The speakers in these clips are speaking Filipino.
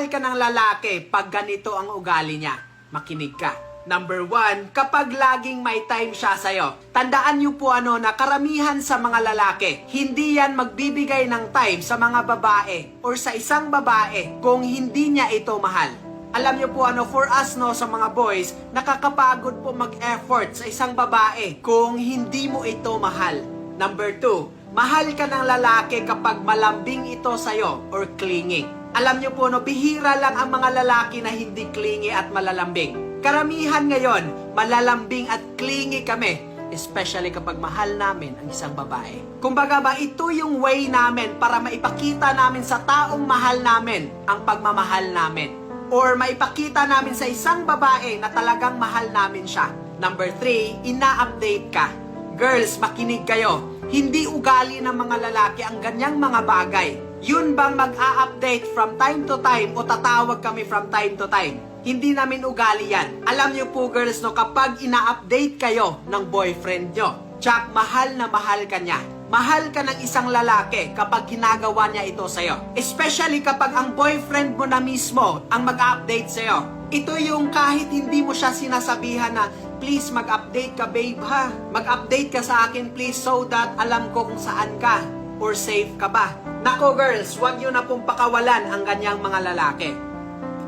mahal ka ng lalaki pag ganito ang ugali niya. Makinig ka. Number 1, kapag laging may time siya sa'yo. Tandaan niyo po na karamihan sa mga lalaki, hindi yan magbibigay ng time sa mga babae or sa isang babae kung hindi niya ito mahal. Alam niyo po for us sa mga boys, nakakapagod po mag-effort sa isang babae kung hindi mo ito mahal. Number 2, mahal ka ng lalaki kapag malambing ito sa'yo or clingy. Alam niyo po bihira lang ang mga lalaki na hindi clingy at malalambing. Karamihan ngayon, malalambing at clingy kami, especially kapag mahal namin ang isang babae. Kumbaga ito yung way namin para maipakita namin sa taong mahal namin ang pagmamahal namin. Or maipakita namin sa isang babae na talagang mahal namin siya. Number 3, ina-update ka. Girls, makinig kayo. Hindi ugali ng mga lalaki ang ganyang mga bagay. Yun bang mag-a-update from time to time o tatawag kami from time to time? Hindi namin ugali yan. Alam niyo po girls kapag ina-update kayo ng boyfriend nyo, tsak mahal na mahal ka niya. Mahal ka ng isang lalaki kapag ginagawa niya ito sa'yo. Especially kapag ang boyfriend mo na mismo ang mag-update sa'yo. Ito yung kahit hindi mo siya sinasabihan na, please mag-update ka babe ha. Mag-update ka sa akin please so that alam ko kung saan ka or safe ka ba. Nako girls, huwag nyo na pong pakawalan ang ganyang mga lalaki.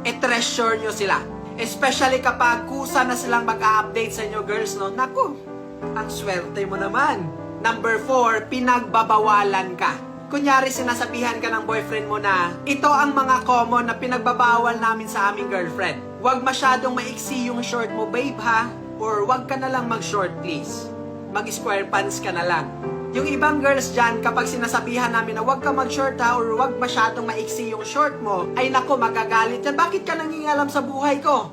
I-treasure nyo sila. Especially kapag kusa na silang mag-update sa inyo girls Nako, ang swerte mo naman. Number 4, pinagbabawalan ka. Kunyari sinasabihan ka ng boyfriend mo na ito ang mga common na pinagbabawal namin sa aming girlfriend. Huwag masyadong maiksi yung short mo babe ha. Or huwag ka na lang mag-short please. Mag-square pants ka na lang. Yung ibang girls dyan, kapag sinasabihan namin na huwag ka mag-short ha or huwag masyadong maiksi yung short mo, ay nako magagalit yan. Bakit ka nangingalam sa buhay ko?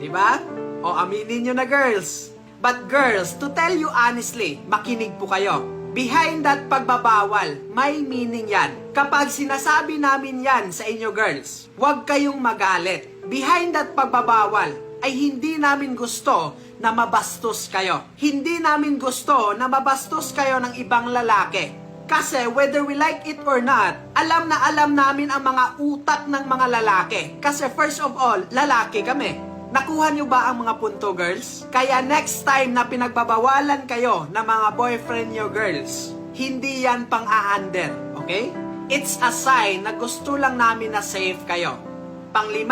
Diba? O aminin nyo na girls. But girls, to tell you honestly, makinig po kayo. Behind that pagbabawal, may meaning yan. Kapag sinasabi namin yan sa inyo girls, huwag kayong magalit. Behind that pagbabawal, ay hindi namin gusto na mabastos kayo. Hindi namin gusto na mabastos kayo ng ibang lalaki. Kasi whether we like it or not, alam na alam namin ang mga utak ng mga lalaki. Kasi first of all, lalaki kami. Nakuha nyo ba ang mga punto girls? Kaya next time na pinagbabawalan kayo ng mga boyfriend nyo girls, hindi yan pang-a-under, okay? It's a sign na gusto lang namin na safe kayo. Pang-5,